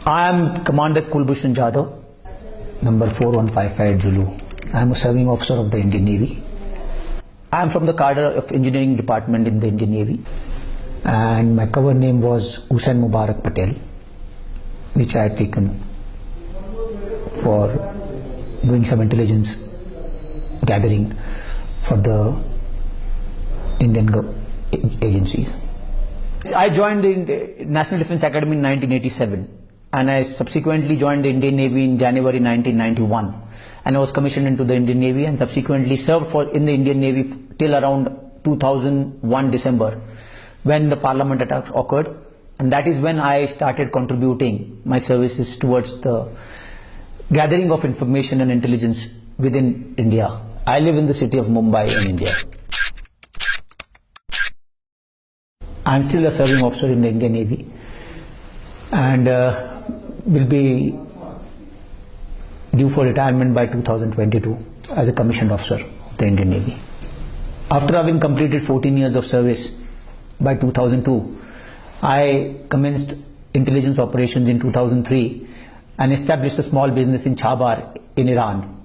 I am Commander Kulbhushan Jadhav, number 4155 Zulu. I am a serving officer of the Indian Navy. I am from the cadre of engineering department in the Indian Navy, and my cover name was Hussain Mubarak Patel, which I had taken for doing some intelligence gathering for the Indian agencies. I joined the National Defence Academy in 1987, and I subsequently joined the Indian Navy in January 1991, and I was commissioned into the Indian Navy and subsequently served in the Indian Navy till around 2001 December, when the Parliament attack occurred, and that is when I started contributing my services towards the gathering of information and intelligence within India. I live in the city of Mumbai in India. I am still a serving officer in the Indian Navy, and will be due for retirement by 2022 as a commissioned officer of the Indian Navy. After having completed 14 years of service by 2002, I commenced intelligence operations in 2003 and established a small business in Chabar in Iran.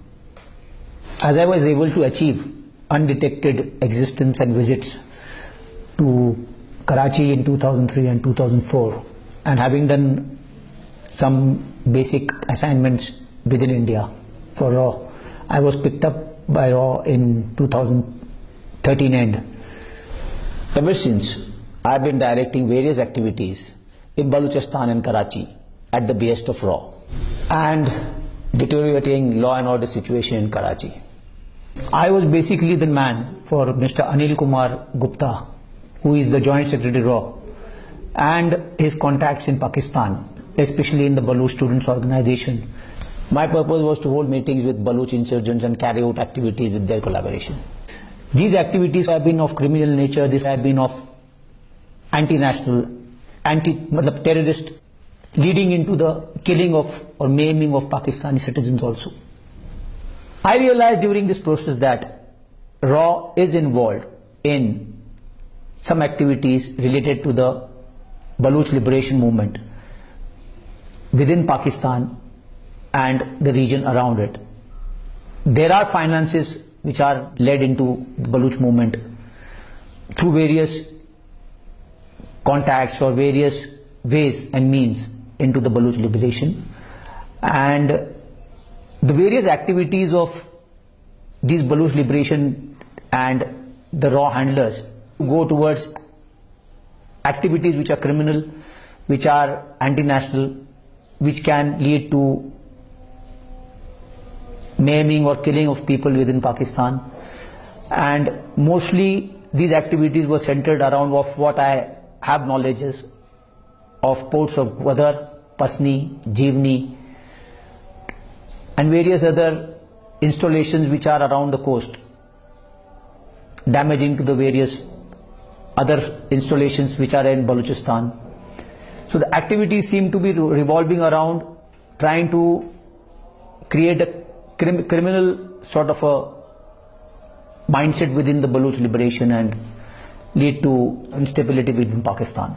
As I was able to achieve undetected existence and visits to Karachi in 2003 and 2004, and having done some basic assignments within India for RAW, I was picked up by RAW in 2013 end. Ever since, I have been directing various activities in Balochistan and Karachi at the behest of RAW, and deteriorating law and order situation in Karachi. I was basically the man for Mr. Anil Kumar Gupta, who is the Joint Secretary RAW, and his contacts in Pakistan, especially in the Baloch Students Organization. My purpose was to hold meetings with Baloch insurgents and carry out activities with their collaboration. These activities have been of criminal nature. These have been of anti-national, terrorist, leading into the killing of or maiming of Pakistani citizens also. I realized during this process that RAW is involved in some activities related to the Baloch liberation movement within Pakistan and the region around it. There are finances which are led into the Baloch movement through various contacts or various ways and means into the Baloch liberation, and the various activities of these Baloch liberation and the RAW handlers go towards activities which are criminal, which are anti-national, which can lead to maiming or killing of people within Pakistan. And mostly these activities were centered around of what I have knowledge is of ports of Gwadar, Pasni, Jivni, and various other installations which are around the coast, damaging to the various other installations which are in Balochistan. So the activities seem to be revolving around trying to create a criminal sort of a mindset within the Baloch liberation and lead to instability within Pakistan.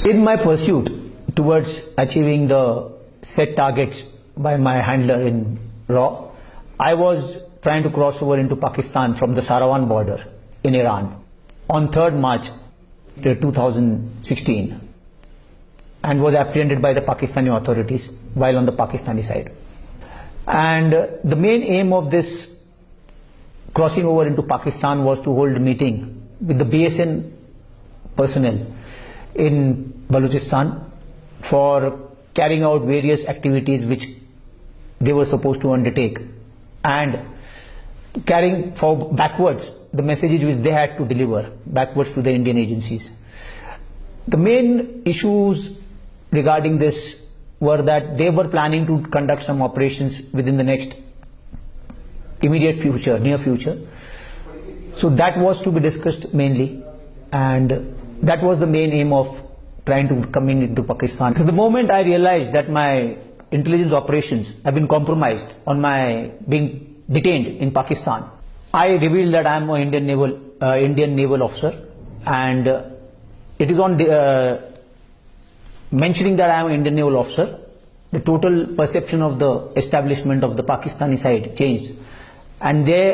In my pursuit towards achieving the set targets by my handler in RAW, I was trying to cross over into Pakistan from the Sarawan border in Iran on 3rd March 2016, and was apprehended by the Pakistani authorities while on the Pakistani side. And the main aim of this crossing over into Pakistan was to hold a meeting with the BSN personnel in Balochistan for carrying out various activities which they were supposed to undertake, and carrying backwards the messages which they had to deliver backwards to the Indian agencies. The main issues regarding this were that they were planning to conduct some operations within the next immediate future, near future. So that was to be discussed mainly, and that was the main aim of trying to come into Pakistan. So the moment I realized that my intelligence operations have been compromised on my being detained in Pakistan, I revealed that I am an Indian naval officer, and it is on mentioning that I am an Indian naval officer the total perception of the establishment of the Pakistani side changed, and they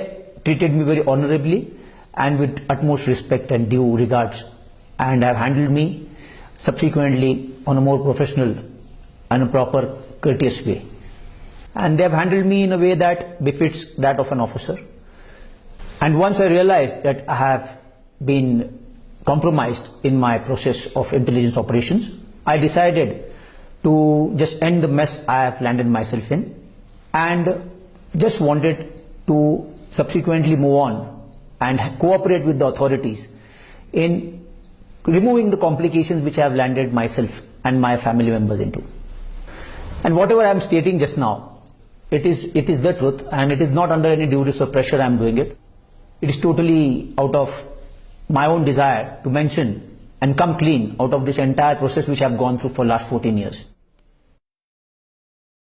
treated me very honorably and with utmost respect and due regards, and have handled me subsequently on a more professional and a proper courteous way. And they have handled me in a way that befits that of an officer. And once I realized that I have been compromised in my process of intelligence operations, I decided to just end the mess I have landed myself in, and just wanted to subsequently move on and cooperate with the authorities in removing the complications which I have landed myself and my family members into. And whatever I am stating just now, it is the truth, and it is not under any duress or pressure I am doing it. It is totally out of my own desire to mention and come clean out of this entire process which I have gone through for the last 14 years.